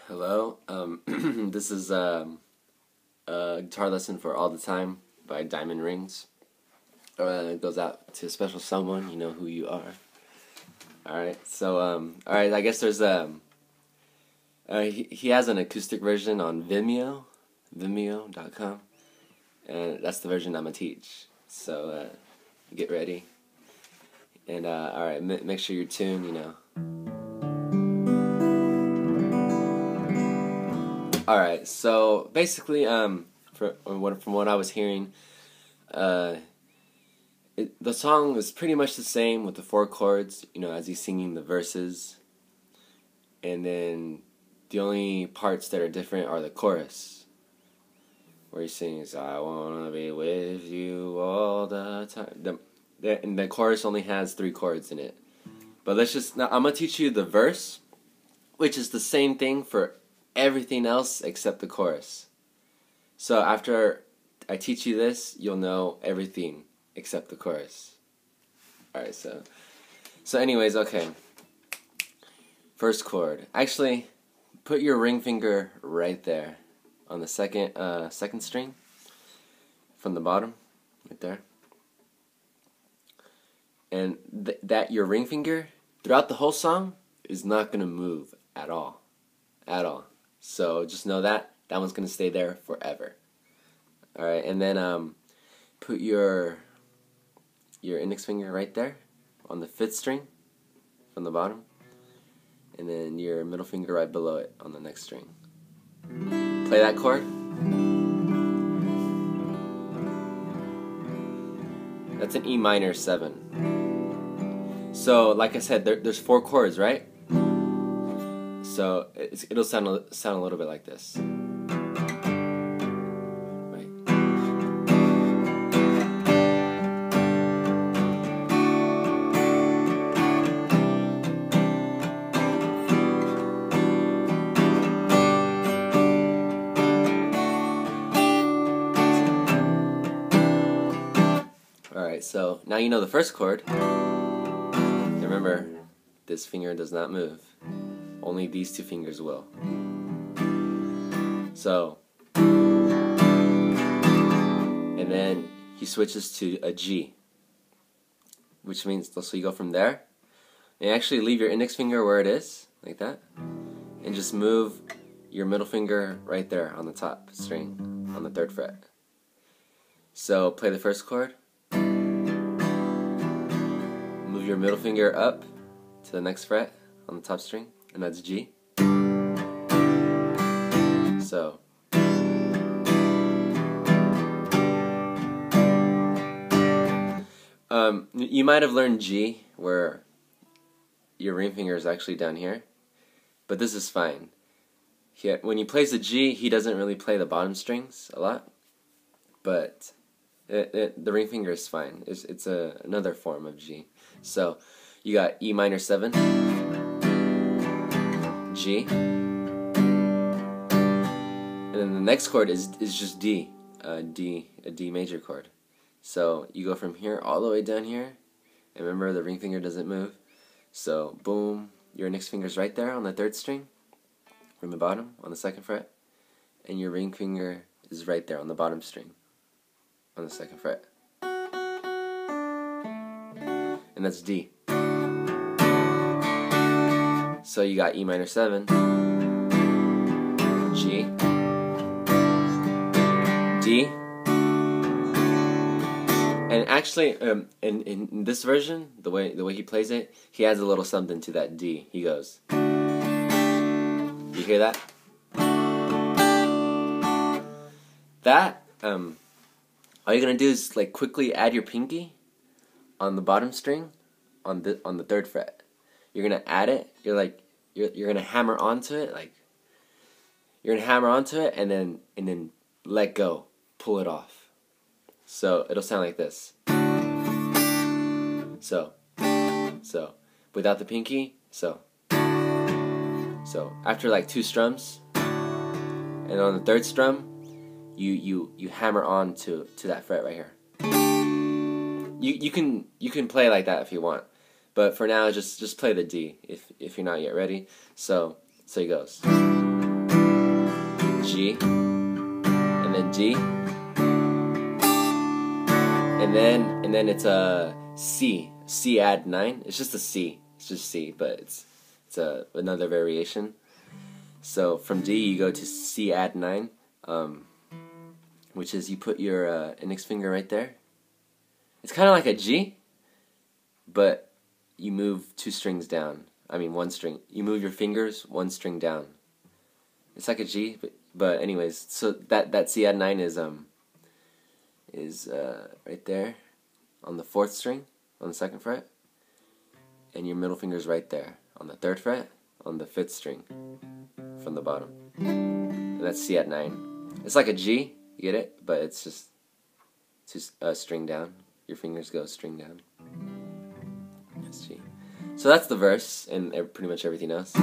Hello. This is a guitar lesson for All the Time by Diamond Rings. It goes out to a special someone. You know who you are. Alright, so, alright, I guess there's he has an acoustic version on Vimeo.com, and that's the version I'm gonna teach. So, get ready. And, alright, make sure you're tuned, you know. Alright, so basically, from what I was hearing, the song is pretty much the same with the 4 chords, you know, as he's singing the verses. And then the only parts that are different are the chorus, where he sings, "I wanna be with you all the time." And the chorus only has 3 chords in it. But now I'm gonna teach you the verse, which is the same thing for everything else except the chorus. So after I teach you this, you'll know everything except the chorus. Alright, so anyways, okay. First chord. Actually, put your ring finger right there on the second string from the bottom, right there. And that your ring finger throughout the whole song is not going to move at all. At all. So just know that one's going to stay there forever. Alright, and then put your index finger right there on the 5th string from the bottom, and then your middle finger right below it on the next string. Play that chord. That's an E minor 7. So like I said, there's 4 chords, right? So it'll sound a little bit like this. Right. Alright, so now you know the first chord. Remember, this finger does not move. Only these 2 fingers will. So, and then he switches to a G, which means, so you go from there, and actually leave your index finger where it is, like that, and just move your middle finger right there on the top string, on the 3rd fret. So, play the first chord, move your middle finger up to the next fret on the top string, and that's G. So you might have learned G where your ring finger is actually down here, but this is fine. When he plays the G, he doesn't really play the bottom strings a lot, but the ring finger is fine. It's another form of G. So you got E minor 7, G, and then the next chord is just D, a D major chord. So you go from here all the way down here, and remember the ring finger doesn't move. So boom, your index finger's right there on the 3rd string from the bottom on the 2nd fret, and your ring finger is right there on the bottom string on the 2nd fret, and that's D. So you got E minor 7, G, D, and actually, in this version, the way he plays it, he adds a little something to that D. He goes, you hear that? All you're gonna do is like quickly add your pinky on the bottom string on the 3rd fret. You're gonna add it. You're gonna hammer onto it, and then let go, pull it off. So it'll sound like this. So without the pinky. So after like 2 strums, and on the 3rd strum, you hammer on to that fret right here. You can play like that if you want. But for now, just play the D if you're not yet ready. So he goes. G, and then G, and then it's a C add 9. It's just a C. It's just C, but it's another variation. So from D you go to C add 9, which is you put your index finger right there. It's kind of like a G, but you move 2 strings down. I mean 1 string. You move your fingers 1 string down. It's like a G, but anyways, so that C add 9 is right there on the 4th string on the 2nd fret, and your middle finger's right there on the 3rd fret on the 5th string from the bottom. And that's C add 9. It's like a G, you get it? But it's just a string down. Your fingers go string down. That's G. So that's the verse and pretty much everything else.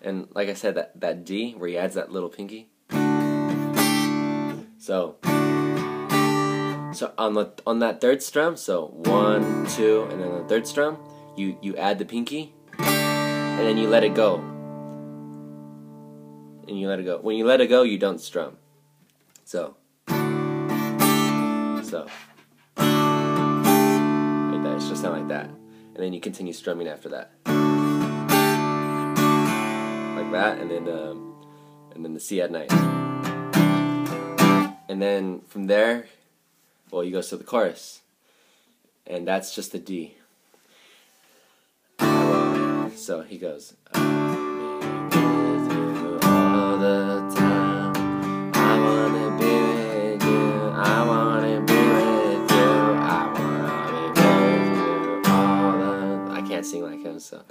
And like I said, that D where he adds that little pinky. So on that 3rd strum, so 1, 2, and then the 3rd strum, you add the pinky, and then you let it go. And you let it go. When you let it go, you don't strum. So like that. It's just sound like that, and then you continue strumming after that. Like that, and then the C add 9, and then from there, well, you go to the chorus, and that's just a D. So he goes, I'll be with you all the time. I wanna be with you. I wanna be with you. I wanna be with you all the. I can't sing like him, so.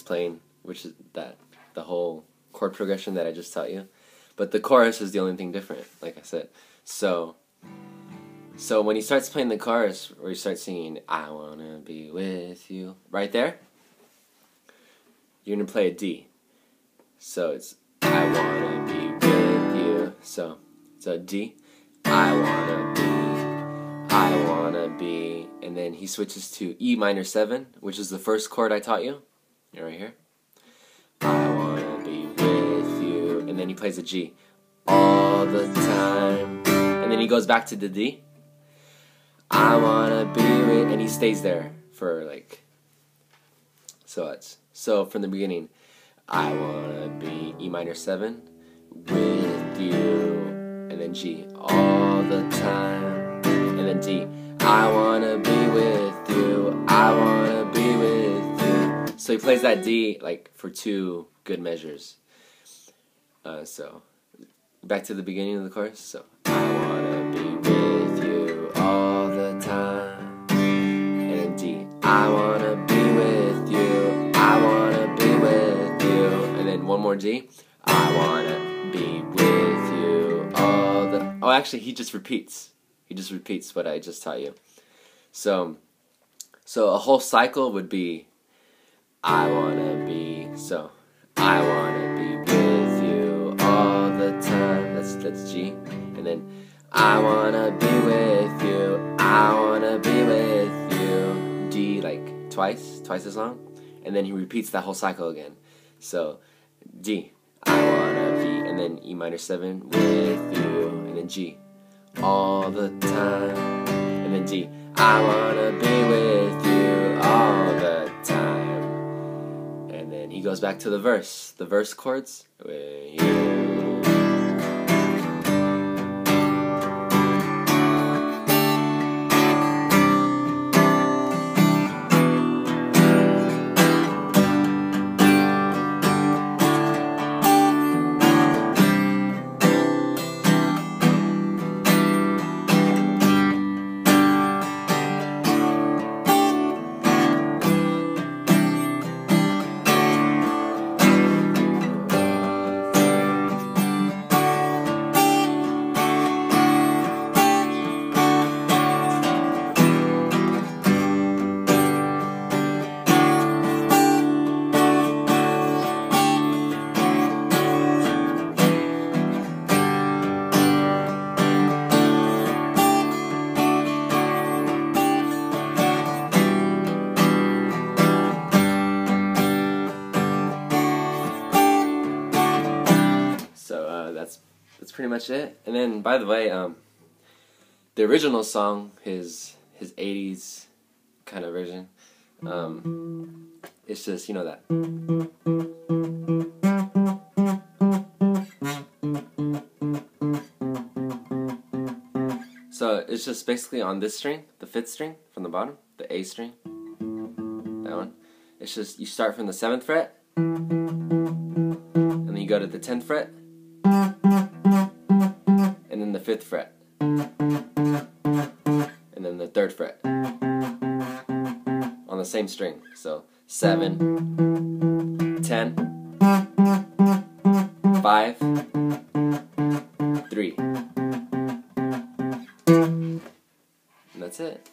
Playing, which is the whole chord progression that I just taught you, but the chorus is the only thing different, like I said. So when he starts playing the chorus, or he starts singing I wanna be with you, right there you're gonna play a D. So it's I wanna be with you, so it's a D, I wanna be, and then he switches to E minor 7, which is the first chord I taught you. Right here. I wanna be with you, and then he plays a G all the time, and then he goes back to the D. I wanna be with, and he stays there for like. So from the beginning. I wanna be E minor 7 with you, and then G all the time, and then D. I wanna be with you. I wanna be with you. So he plays that D like for 2 good measures. So back to the beginning of the chorus. So I wanna be with you all the time, and then D. I wanna be with you. I wanna be with you, and then one more D. I wanna be with you all the. Oh, actually, he just repeats. He just repeats what I just taught you. So a whole cycle would be. I wanna be, so I wanna be with you all the time. That's G, and then I wanna be with you. I wanna be with you. D like twice as long, and then he repeats that whole cycle again. So D, I wanna be, and then E minor 7 with you, and then G all the time, and then D. I wanna be with you all the time. He goes back to the verse chords. With you. that's pretty much it. And then, by the way, the original song, his 80s kind of version, it's just, you know, that. So it's just basically on this string, the 5th string from the bottom, the A string, that one. It's just, you start from the 7th fret, and then you go to the 10th fret, and then the 5th fret, and then the 3rd fret, on the same string. So 7, 10, 5, 3. And that's it.